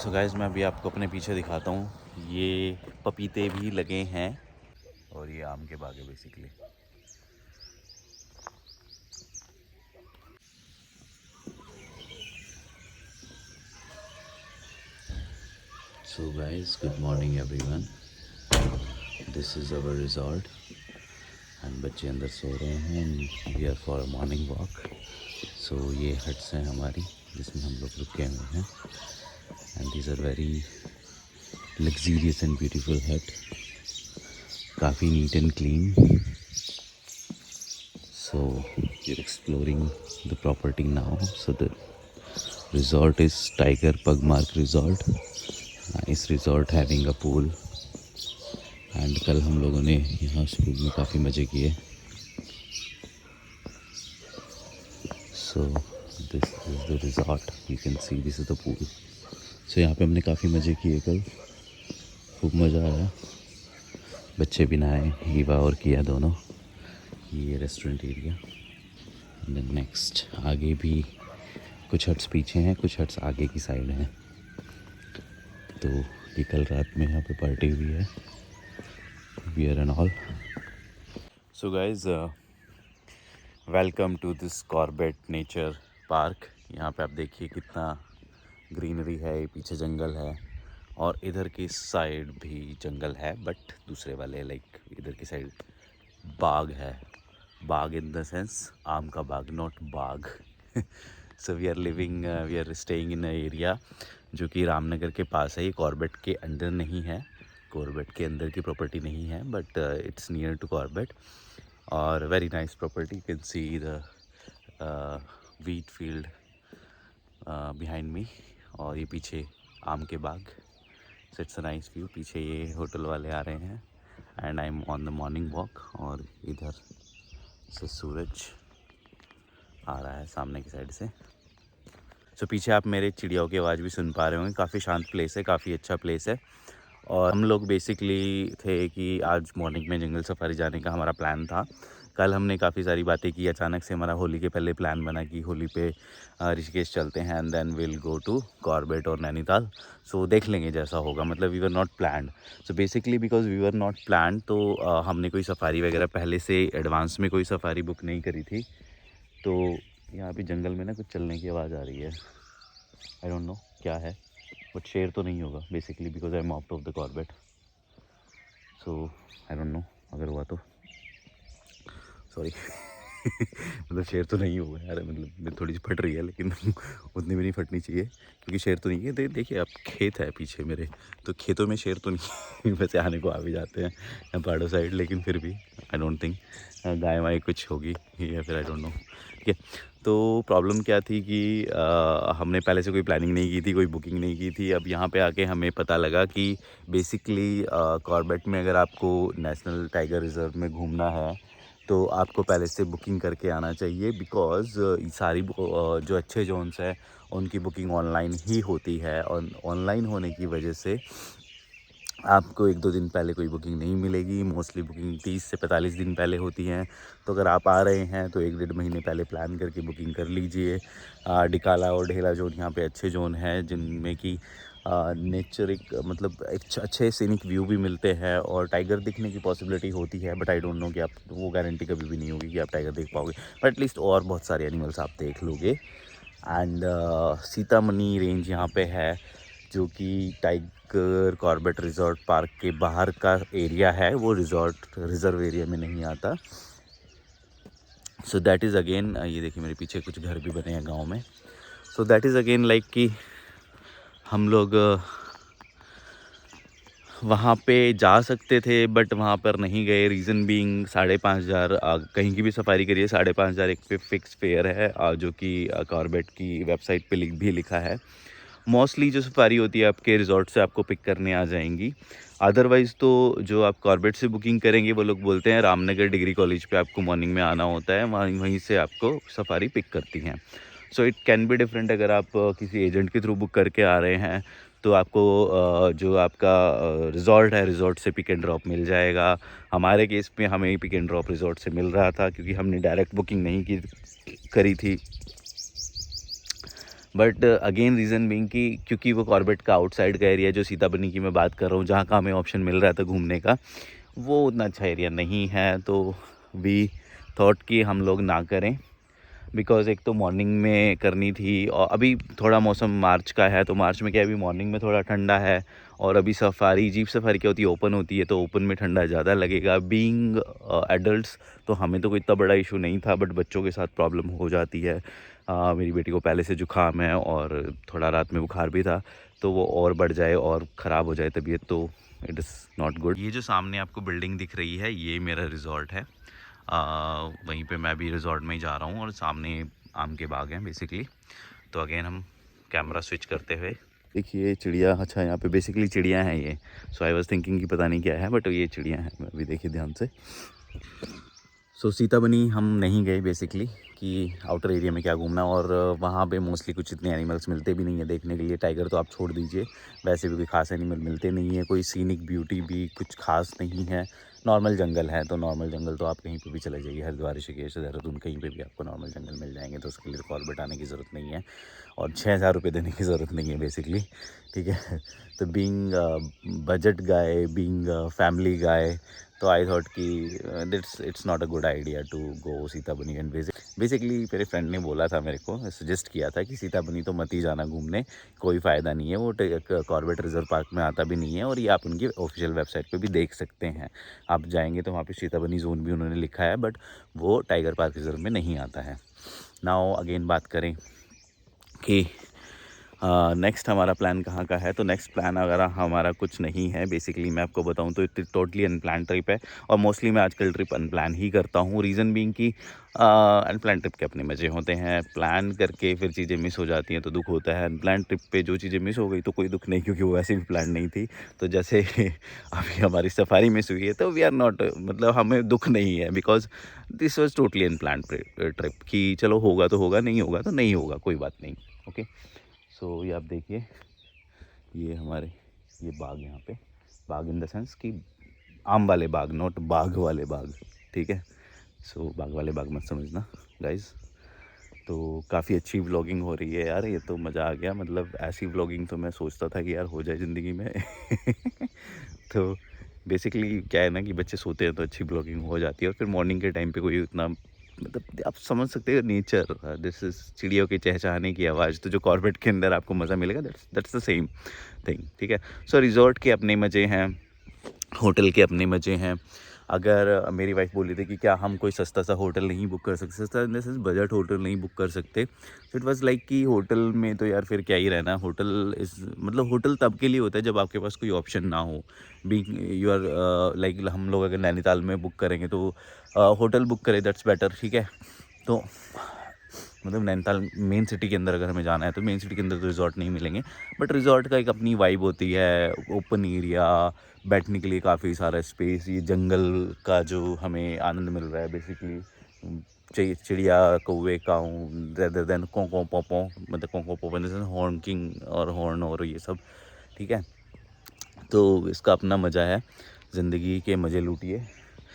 So guys मैं अभी आपको अपने पीछे दिखाता हूँ। ये पपीते भी लगे हैं और ये आम के बाग है basically. So guys good morning everyone, this is our resort and बच्चे अंदर सो रहे हैं and we are for a morning walk. So ये हट्स हैं हमारी जिसमें हम लोग रुके हुए हैं and these are very luxurious and beautiful hut, काफ़ी neat and clean. So we're exploring the property now. So the resort is Tiger Pugmark Resort. Nice resort having a pool. And कल हम लोगों ने यहाँ स्कूल में काफ़ी मज़े किए. So this is the resort. You can see this is the pool. So यहाँ पे हमने काफ़ी मज़े किए कल, खूब मज़ा आया. बच्चे भी नहाए, हीवा और किया दोनों. ये restaurant area. And then next आगे भी कुछ हट्स पीछे हैं, कुछ हट्स आगे की साइड हैं. तो ये कल रात में यहाँ पे पार्टी हुई है, beer and all. So guys welcome to this Corbett nature park. यहाँ पे आप देखिए कितना ग्रीनरी है, पीछे जंगल है और इधर की साइड भी जंगल है, बट दूसरे वाले लाइक इधर की साइड बाग है. बाग इन द सेंस आम का बाग, नॉट बाग. So we are staying in area जो कि रामनगर के पास है. ये कॉर्बेट के अंदर नहीं है, कॉर्बेट के अंदर की प्रॉपर्टी नहीं है, but it's near to Corbett और very nice property. You can see the wheat field behind me और ये पीछे आम के बाग. So it's a nice view. पीछे ये होटल वाले आ रहे हैं and I am on the morning walk और इधर से सूरज आ रहा है सामने की साइड से. सो पीछे आप मेरे चिड़ियाओं की आवाज़ भी सुन पा रहे होंगे. काफ़ी शांत प्लेस है, काफ़ी अच्छा प्लेस है. और हम लोग बेसिकली थे कि आज मॉर्निंग में जंगल सफारी जाने का हमारा प्लान था. कल हमने काफ़ी सारी बातें की, अचानक से हमारा होली के पहले प्लान बना कि होली पे ऋषिकेश चलते हैं and then will go to Corbett और नैनीताल. सो देख लेंगे जैसा होगा. मतलब we were not planned. So basically because we were not planned तो हमने कोई सफारी वगैरह पहले से एडवांस में कोई सफारी बुक नहीं करी थी. तो यहाँ पे जंगल में ना कुछ चलने की आवाज़ आ रही है. आई डोंट नो क्या है, बट शेर तो नहीं होगा basically because I am out of the Corbett. So I don't know, अगर हुआ तो सॉरी. मतलब शेर तो नहीं होगा यार, मतलब थोड़ी सी फट रही है लेकिन उतनी भी नहीं फटनी चाहिए क्योंकि शेर तो नहीं है. देखिए आप, खेत है पीछे मेरे, तो खेतों में शेर तो नहीं. वैसे आने को आ भी जाते हैं पहाड़ों साइड, लेकिन फिर भी आई डोंट थिंक गाय वाय कुछ होगी या फिर आई डोंट नो. ठीक है. तो प्रॉब्लम क्या थी कि हमने पहले से कोई प्लानिंग नहीं की थी, कोई बुकिंग नहीं की थी. अब यहाँ पे आके हमें पता लगा कि बेसिकली कॉर्बेट में अगर आपको नेशनल टाइगर रिजर्व में घूमना है तो आपको पहले से बुकिंग करके आना चाहिए. बिकॉज़ सारी जो अच्छे जोन्स हैं उनकी बुकिंग ऑनलाइन ही होती है और ऑनलाइन होने की वजह से आपको 1-2 दिन पहले कोई बुकिंग नहीं मिलेगी. मोस्टली बुकिंग 30 से 45 दिन पहले होती हैं. तो अगर आप आ रहे हैं तो 1-1.5 महीने पहले प्लान करके बुकिंग कर लीजिए. डिकाला और ढेला जोन यहाँ पे अच्छे जोन हैं जिनमें कि नेचर एक मतलब एक अच्छे सीनिक व्यू भी मिलते हैं और टाइगर दिखने की पॉसिबिलिटी होती है. बट आई डोंट नो कि आप, वो गारंटी कभी भी नहीं होगी कि आप टाइगर देख पाओगे, बट एटलीस्ट और बहुत सारे एनिमल्स आप देख लोगे. एंड सीतामढ़ी रेंज यहाँ पे है जो कि टाइगर कॉर्बेट रिजॉर्ट पार्क के बाहर का एरिया है. वो रिजॉर्ट रिजर्व एरिया में नहीं आता. सो दैट इज़ अगेन, ये देखिए मेरे पीछे कुछ घर भी बने हैं गांव में. So that is again like कि हम लोग वहाँ पे जा सकते थे बट वहाँ पर नहीं गए. रीज़न बीइंग 5,500 कहीं की भी सफारी करिए 5,500 एक पे फिक्स फेयर है जो कि कॉर्बेट की वेबसाइट पे भी लिखा है. मोस्टली जो सफारी होती है आपके रिजॉर्ट से आपको पिक करने आ जाएंगी. अदरवाइज़ तो जो आप कॉर्बेट से बुकिंग करेंगे वो लोग बोलते हैं रामनगर डिग्री कॉलेज पे आपको मॉर्निंग में आना होता है, वहीं से आपको सफारी पिक करती हैं. So it can be different. अगर आप किसी एजेंट के थ्रू बुक करके आ रहे हैं तो आपको जो आपका रिज़ॉर्ट है रिज़ॉर्ट से पिक एंड ड्रॉप मिल जाएगा. हमारे केस में हमें पिक एंड ड्रॉप रिज़ॉर्ट से मिल रहा था क्योंकि हमने डायरेक्ट बुकिंग नहीं की करी थी. बट अगेन रीज़न बीइंग कि क्योंकि वो कॉर्बेट का आउटसाइड का एरिया जो सीताबनी की मैं बात कर रहा हूँ, जहाँ का हमें ऑप्शन मिल रहा था घूमने का, वो उतना अच्छा एरिया नहीं है। तो वी थॉट कि हम लोग ना करें, बिकॉज़ एक तो मॉर्निंग में करनी थी और अभी थोड़ा मौसम मार्च का है, तो मार्च में क्या है, अभी मॉर्निंग में थोड़ा ठंडा है और अभी सफारी, जीप सफारी क्या होती है, ओपन होती है, तो ओपन में ठंडा ज़्यादा लगेगा। बीइंग एडल्ट्स तो हमें तो कोई इतना बड़ा इशू नहीं था, बट बच्चों के साथ प्रॉब्लम हो जाती है। मेरी बेटी को पहले से जुकाम है और थोड़ा रात में बुखार भी था, तो वो और बढ़ जाए और ख़राब हो जाए तबीयत, तो इट इज़ नॉट गुड। ये जो सामने आपको बिल्डिंग दिख रही है, ये मेरा रिजॉर्ट है। वहीं पे मैं भी रिजॉर्ट में ही जा रहा हूँ और सामने आम के बाग हैं बेसिकली। तो अगेन हम कैमरा स्विच करते हुए देखिए चिड़िया, अच्छा यहाँ पे बेसिकली चिड़िया हैं ये। सो आई वाज थिंकिंग कि पता नहीं क्या है, बट ये चिड़िया हैं। अभी देखिए ध्यान से। सो सीताबनी हम नहीं गए बेसिकली कि आउटर एरिया में क्या घूमना, और वहाँ पे मोस्टली कुछ इतने एनिमल्स मिलते भी नहीं है देखने के लिए। टाइगर तो आप छोड़ दीजिए, वैसे भी कोई खास एनिमल मिलते नहीं है। कोई सीनिक ब्यूटी भी कुछ खास नहीं है। नॉर्मल जंगल है, तो नॉर्मल जंगल तो आप कहीं पे भी चले जाइए, हरिद्वार, ऋषिकेश, देहरादून, कहीं पे भी आपको नॉर्मल जंगल मिल जाएंगे। तो उसके लिए कॉर्बेट आने की ज़रूरत नहीं है और 6,000 रुपये देने की ज़रूरत नहीं है बेसिकली, ठीक है। तो being budget guy, being family guy, तो आई थॉट कि it's not a good idea to go Sitabani and visit. Basically मेरे फ्रेंड ने बोला था, मेरे को सजेस्ट किया था कि सीताबनी तो मत ही जाना घूमने, कोई फ़ायदा नहीं है, वो कॉर्बेट रिजर्व पार्क में आता भी नहीं है, और ये आप उनकी ऑफिशियल वेबसाइट पे भी देख सकते हैं। आप जाएंगे तो वहाँ पे सीताबनी जोन भी उन्होंने लिखा है, बट वो टाइगर पार्क रिजर्व में नहीं आता है। नाउ अगेन बात करें कि नेक्स्ट हमारा प्लान कहाँ का है, तो नेक्स्ट प्लान अगर हमारा कुछ नहीं है बेसिकली, मैं आपको बताऊँ तो टोटली अनप्लान ट्रिप है। और मोस्टली मैं आजकल ट्रिप अनप्लान ही करता हूँ, रीज़न बीइंग कि अनप्लान ट्रिप के अपने मज़े होते हैं। प्लान करके फिर चीज़ें मिस हो जाती हैं तो दुख होता है। अनप्लान ट्रिप पे जो चीज़ें मिस हो गई तो कोई दुख नहीं, क्योंकि वो वैसे भी प्लान नहीं थी। तो जैसे अभी हमारी सफारी मिस हुई है, तो वी आर नॉट, मतलब हमें दुख नहीं है, because this was totally unplanned trip कि चलो होगा तो होगा, नहीं होगा तो नहीं होगा, कोई बात नहीं। ओके, सो ये आप देखिए, ये हमारे ये बाग, यहाँ पे बाग इन द सेंस कि आम वाले बाग, नॉट बाग वाले बाग, ठीक है। सो बाग वाले बाग मत समझना गाइस। तो काफ़ी अच्छी व्लॉगिंग हो रही है यार, ये तो मज़ा आ गया। मतलब ऐसी व्लॉगिंग तो मैं सोचता था कि यार हो जाए ज़िंदगी में तो बेसिकली क्या है ना कि बच्चे सोते हैं तो अच्छी व्लॉगिंग हो जाती है, और फिर मॉर्निंग के टाइम पे कोई उतना, मतलब आप समझ सकते हो नेचर, दिस इज चिड़ियों के चहचहाने की आवाज़, तो जो कॉर्बेट के अंदर आपको मज़ा मिलेगा, दैट्स द सेम थिंग, ठीक है। सो रिजॉर्ट के अपने मज़े हैं, होटल के अपने मज़े हैं। अगर मेरी वाइफ बोली थी कि क्या हम कोई सस्ता सा होटल नहीं बुक कर सकते, सस्ता in the sense budget hotel नहीं बुक कर सकते, तो इट वाज लाइक कि होटल में तो यार फिर क्या ही रहना। होटल इस, मतलब होटल तब के लिए होता है जब आपके पास कोई ऑप्शन ना हो। बी यू आर लाइक, हम लोग अगर नैनीताल में बुक करेंगे तो होटल बुक करें, दैट्स बेटर, ठीक है। तो मतलब नैनीताल मेन सिटी के अंदर अगर हमें जाना है तो मेन सिटी के अंदर तो रिजॉर्ट नहीं मिलेंगे, बट रिजॉर्ट का एक अपनी वाइब होती है, ओपन एरिया, बैठने के लिए काफ़ी सारा स्पेस, ये जंगल का जो हमें आनंद मिल रहा है बेसिकली, चिड़िया, कौवे, काऊ, रेदर देन कों कों पो पो, मतलब कों कों पो पो हॉर्नकिंग और हॉर्न और ये सब, ठीक है। तो इसका अपना मज़ा है, ज़िंदगी के मज़े लूटिए,